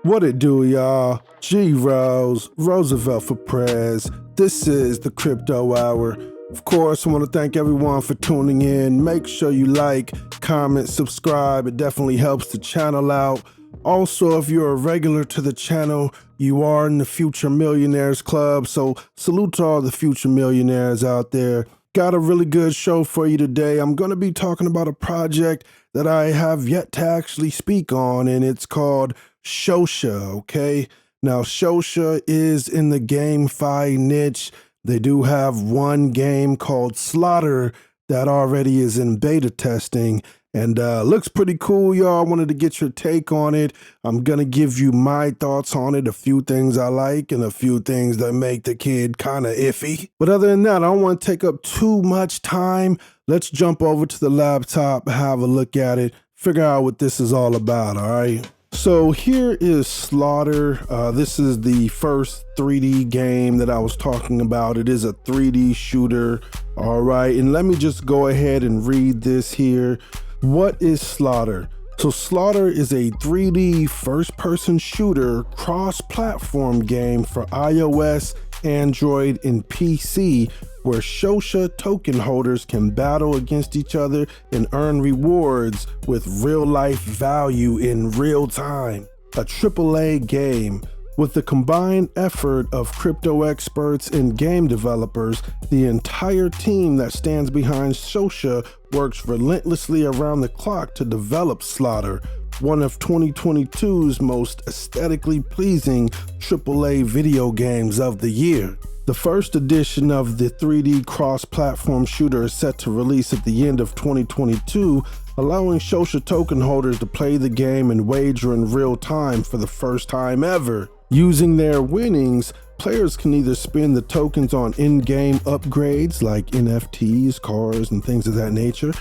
What it do, y'all? G Rose, Roosevelt for Prez. This is the Crypto Hour. Of course, I want to thank everyone for tuning in. Make sure you like, comment, subscribe. It definitely helps the channel out. Also, if you're a regular to the channel, you are in the Future Millionaires Club. So salute to all the future millionaires out there. Got a really good show for you today. I'm going to be talking about a project that I have yet to actually speak on, and it's called Shosha, okay? Now, Shosha is in the GameFi niche. They do have one game called Slaughter that already is in beta testing, and looks pretty cool, y'all. I wanted to get your take on it. I'm going to give you my thoughts on it, a few things I like and a few things that make the kid kind of iffy. But other than that, I don't want to take up too much time. Let's jump over to the laptop, have a look at it, figure out what this is all about, all right? So here is Slaughter. This is the first 3D game that I was talking about. It is a 3D shooter, all right? And let me just go ahead and read this here. What is Slaughter? So Slaughter is a 3D first-person shooter cross-platform game for iOS, Android, and PC, where Shosha token holders can battle against each other and earn rewards with real-life value in real time. A AAA game. With the combined effort of crypto experts and game developers, the entire team that stands behind Shosha works relentlessly around the clock to develop Slaughter, one of 2022's most aesthetically pleasing AAA video games of the year. The first edition of the 3D cross-platform shooter is set to release at the end of 2022, allowing Shosha token holders to play the game and wager in real time for the first time ever. Using their winnings, players can either spend the tokens on in-game upgrades like NFTs, cars, and things of that nature,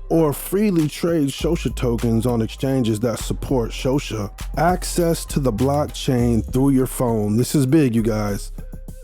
or freely trade Shosha tokens on exchanges that support Shosha. Access to the blockchain through your phone. This is big, you guys.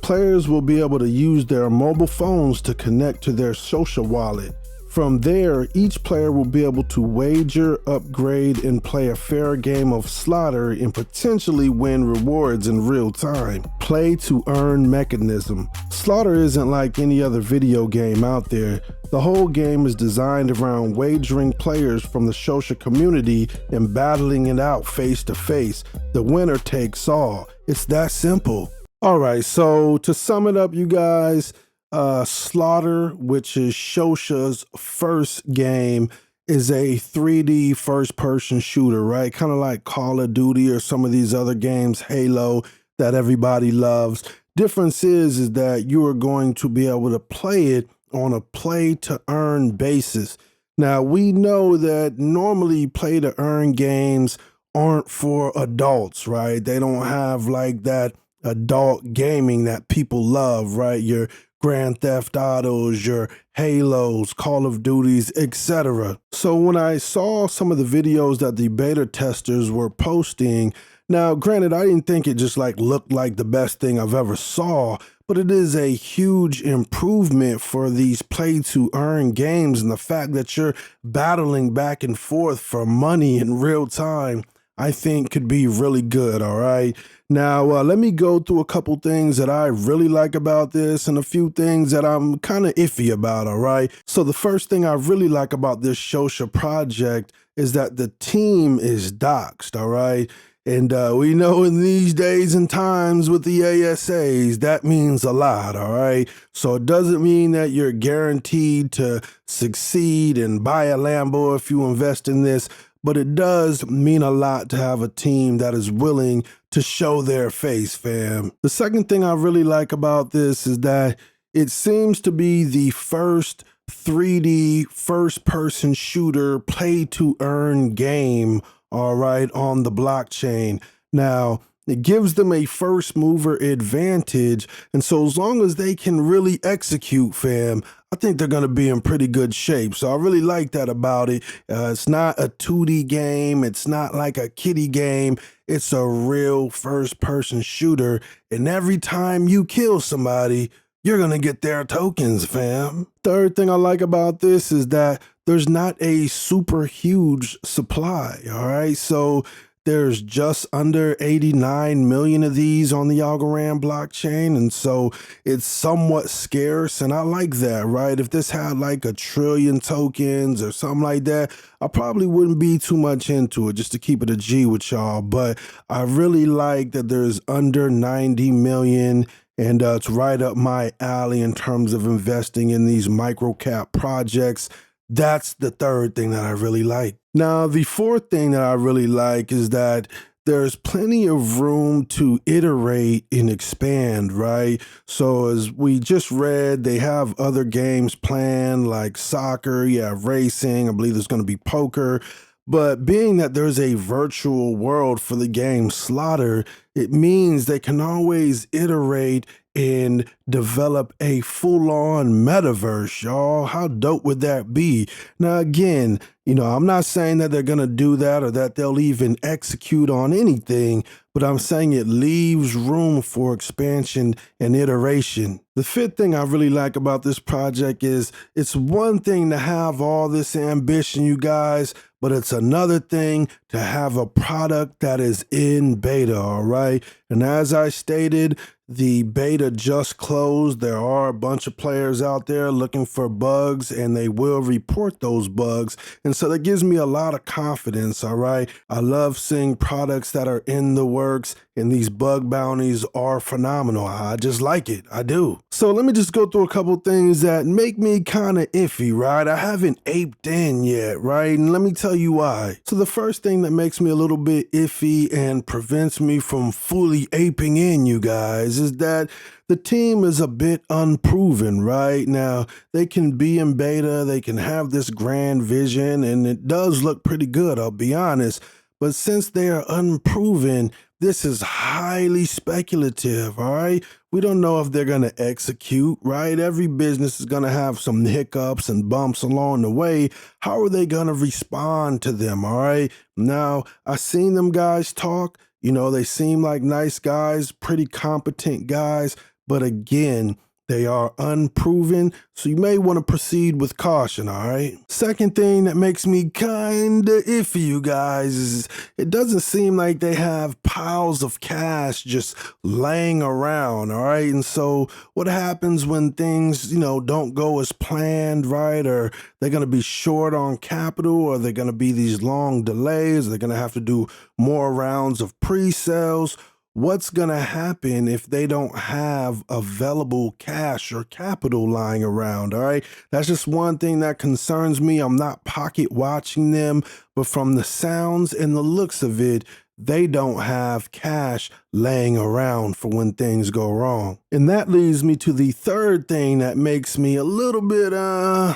Players will be able to use their mobile phones to connect to their Shosha wallet. From there, each player will be able to wager, upgrade, and play a fair game of Slaughter and potentially win rewards in real time. Play to earn mechanism. Slaughter isn't like any other video game out there. The whole game is designed around wagering players from the Shosha community and battling it out face to face. The winner takes all. It's that simple. All right, so to sum it up, you guys, Slaughter, which is Shosha's first game, is a 3D first-person shooter, right? Kind of like Call of Duty or some of these other games, Halo, that everybody loves. Difference is that you are going to be able to play it on a play-to-earn basis. Now, we know that normally play-to-earn games aren't for adults, right? They don't have like that adult gaming that people love, right? Your Grand Theft Autos, your Halos, Call of Duties, etc. So when I saw some of the videos that the beta testers were posting, now granted, I didn't think it just looked like the best thing I've ever saw, but it is a huge improvement for these play to earn games, and the fact that you're battling back and forth for money in real time, I think could be really good, all right? Now, let me go through a couple things that I really like about this and a few things that I'm kind of iffy about, all right? So the first thing I really like about this Shosha project is that the team is doxed, all right? And we know in these days and times with the ASAs, that means a lot, all right? So it doesn't mean that you're guaranteed to succeed and buy a Lambo if you invest in this, but it does mean a lot to have a team that is willing to show their face, fam. The second thing I really like about this is that it seems to be the first 3D first-person shooter play-to-earn game, all right, on the blockchain. Now, it gives them a first mover advantage, and so as long as they can really execute, fam, I think they're going to be in pretty good shape. So I really like that about it. It's not a 2D game. It's not like a kiddie game. It's a real first-person shooter, and every time you kill somebody, you're going to get their tokens, fam. Third thing I like about this is that there's not a super huge supply, all right? So there's just under 89 million of these on the Algorand blockchain. And so it's somewhat scarce. And I like that, right? If this had like a trillion tokens or something like that, I probably wouldn't be too much into it, just to keep it a G with y'all. But I really like that there's under 90 million. And it's right up my alley in terms of investing in these micro cap projects. That's the third thing that I really like. Now, the fourth thing that I really like is that there's plenty of room to iterate and expand, right? So as we just read, they have other games planned like soccer, you have racing, I believe there's going to be poker. But being that there's a virtual world for the game Slaughter, it means they can always iterate and develop a full-on metaverse, y'all. How dope would that be? Now, again, I'm not saying that they're going to do that or that they'll even execute on anything, but I'm saying it leaves room for expansion and iteration. The fifth thing I really like about this project is it's one thing to have all this ambition, you guys, but it's another thing to have a product that is in beta, all right? And as I stated, the beta just closed. There are a bunch of players out there looking for bugs, and they will report those bugs. And so that gives me a lot of confidence, all right? I love seeing products that are in the works, and these bug bounties are phenomenal. I just like it. I do. So let me just go through a couple things that make me kind of iffy, right? I haven't aped in yet, right? And let me tell you why. So the first thing that makes me a little bit iffy and prevents me from fully aping in, you guys, is that the team is a bit unproven, right? Now, they can be in beta, they can have this grand vision, and it does look pretty good, I'll be honest. But since they are unproven, this is highly speculative, all right? We don't know if they're going to execute, right? Every business is going to have some hiccups and bumps along the way. How are they going to respond to them, all right? Now, I've seen them guys talk. They seem like nice guys, pretty competent guys. But again, they are unproven, so you may want to proceed with caution, all right? Second thing that makes me kinda iffy, you guys, is it doesn't seem like they have piles of cash just laying around, all right? And so what happens when things, don't go as planned, right? Or they're going to be short on capital, or they're going to be these long delays, they're going to have to do more rounds of pre-sales. What's going to happen if they don't have available cash or capital lying around, all right? That's just one thing that concerns me. I'm not pocket watching them, but from the sounds and the looks of it, they don't have cash laying around for when things go wrong. And that leads me to the third thing that makes me a little bit, and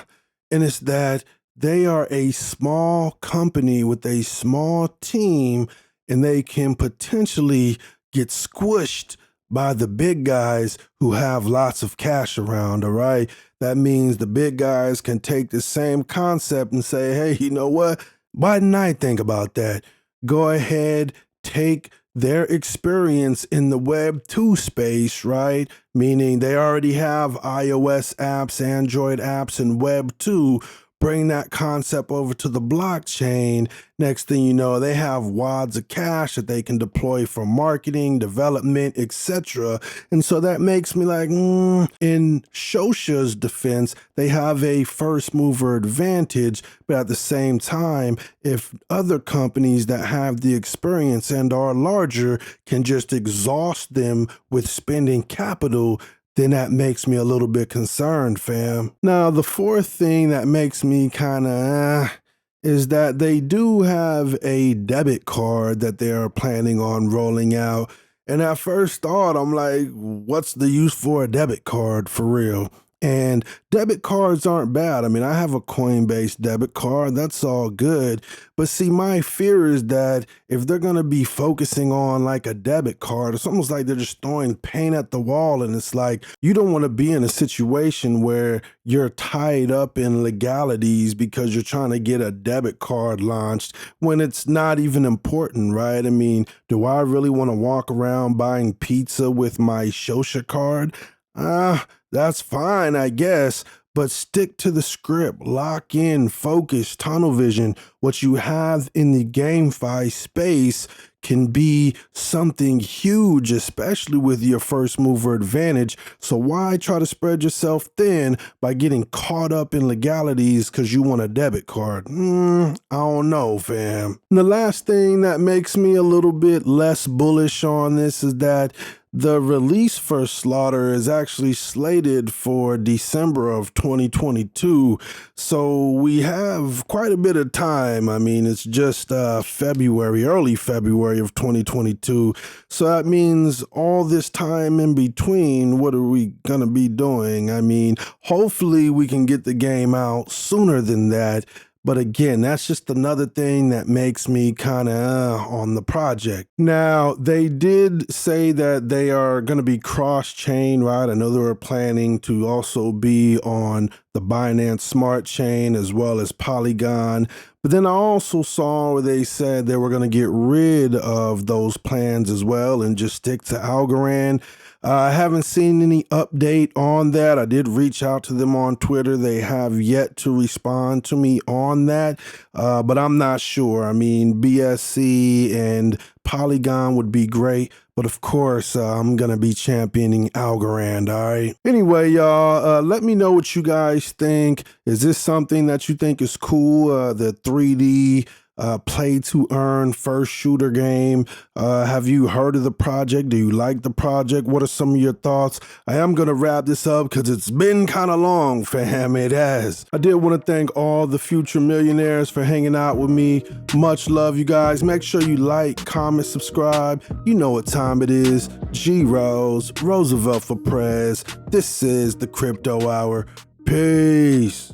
it's that they are a small company with a small team, and they can potentially get squished by the big guys who have lots of cash around, all right? That means the big guys can take the same concept and say, hey, you know what? Why didn't I think about that? Go ahead, take their experience in the Web 2 space, right? Meaning they already have iOS apps, Android apps, and Web 2. Bring that concept over to the blockchain. Next thing you know, they have wads of cash that they can deploy for marketing, development, etc. And so that makes me like, in Shosha's defense, they have a first mover advantage. But at the same time, if other companies that have the experience and are larger can just exhaust them with spending capital, then that makes me a little bit concerned, fam. Now, the fourth thing that makes me kind of is that they do have a debit card that they are planning on rolling out. And at first thought, I'm like, what's the use for a debit card for real? And debit cards aren't bad. I mean, I have a Coinbase debit card. That's all good. But see, my fear is that if they're going to be focusing on like a debit card, it's almost like they're just throwing paint at the wall. And it's like, you don't want to be in a situation where you're tied up in legalities because you're trying to get a debit card launched when it's not even important, right? I mean, do I really want to walk around buying pizza with my Shosha card? That's fine, I guess, but stick to the script, lock in, focus, tunnel vision. What you have in the GameFi space can be something huge, especially with your first mover advantage. So why try to spread yourself thin by getting caught up in legalities because you want a debit card? I don't know, fam. And the last thing that makes me a little bit less bullish on this is that the release for Slaughter is actually slated for December of 2022, so we have quite a bit of time. I mean, it's just February, early February of 2022, so that means all this time in between, what are we gonna be doing? I mean, hopefully we can get the game out sooner than that. But again, that's just another thing that makes me kind of on the project. Now, they did say that they are going to be cross-chain, right? I know they were planning to also be on the Binance Smart Chain as well as Polygon. But then I also saw where they said they were going to get rid of those plans as well and just stick to Algorand. I haven't seen any update on that. I did reach out to them on Twitter. They have yet to respond to me on that, but I'm not sure. I mean, BSC and Polygon would be great, but of course, I'm going to be championing Algorand, all right? Anyway, y'all, let me know what you guys think. Is this something that you think is cool, the 3D play to earn first shooter game? Have you heard of the project? Do you like the project? What are some of your thoughts? I am going to wrap this up because it's been kind of long, fam. It has. I did want to thank all the future millionaires for hanging out with me. Much love, you guys. Make sure you like, comment, subscribe. You know what time it is. G Rose, Roosevelt for Prez. This is the Crypto Hour. Peace.